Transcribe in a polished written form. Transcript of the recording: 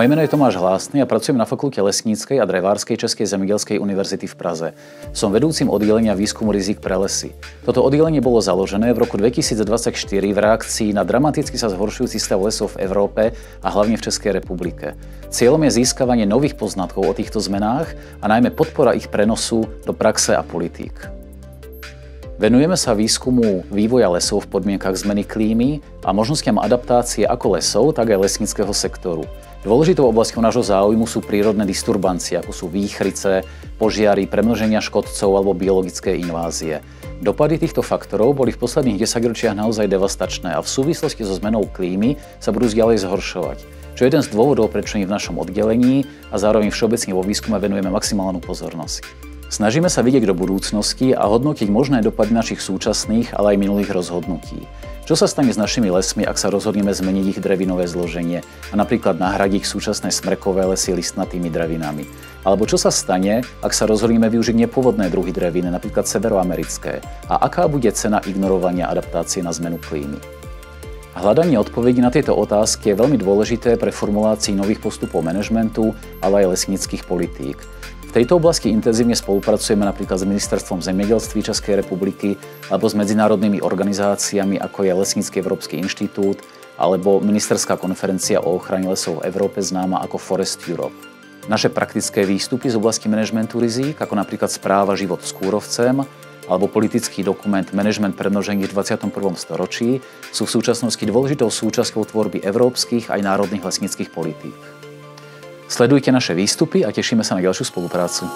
Moje meno je Tomáš Hlásny a pracujem na Fakulte lesníckej a drevárskej Českej zemědělské univerzity v Praze. Som vedúcim oddelenia výskumu rizík pre lesy. Toto oddelenie bolo založené v roku 2024 v reakcii na dramaticky sa zhoršujúci stav lesov v Európe a hlavne v Českej republike. Cieľom je získavanie nových poznatkov o týchto zmenách a najmä podpora ich prenosu do praxe a politík. Venujeme sa výskumu vývoja lesov v podmienkach zmeny klímy a možnostiam adaptácie ako lesov, tak aj lesníckeho sektoru. Dôležitou oblasťou nášho záujmu sú prírodné disturbancie, ako sú výchrice, požiary, premnoženia škodcov alebo biologické invázie. Dopady týchto faktorov boli v posledných desaťročiach naozaj devastačné a v súvislosti so zmenou klímy sa budú ďalej zhoršovať. Čo je jeden z dôvodov, prečo im v našom oddelení a zároveň všeobecne vo výskume venujeme maximálnu pozornosť. Snažíme sa vidieť do budúcnosti a hodnotiť možné dopady našich súčasných, ale aj minulých rozhodnutí. Čo sa stane s našimi lesmi, ak sa rozhodneme zmeniť ich drevinové zloženie a napríklad nahradiť súčasné smrekové lesy listnatými drevinami? Alebo čo sa stane, ak sa rozhodneme využiť nepôvodné druhy drevín, napríklad severoamerické? A aká bude cena ignorovania adaptácie na zmenu klímy? Hľadanie odpovedí na tieto otázky je veľmi dôležité pre formulácii nových postupov manažmentu, ale aj lesníckych politík. V tejto oblasti intenzívne spolupracujeme napríklad s Ministerstvom zemědělství Českej republiky alebo s medzinárodnými organizáciami, ako je Lesnícky Európsky inštitút alebo Ministerská konferencia o ochrane lesov v Európe známa ako Forest Europe. Naše praktické výstupy z oblasti manažmentu rizík, ako napríklad správa Život s kúrovcem alebo politický dokument Management premnožení v 21. storočí, sú v súčasnosti dôležitou súčasťou tvorby európskych aj národných lesníckych politík. Sledujte naše výstupy a tešíme sa na ďalšiu spoluprácu.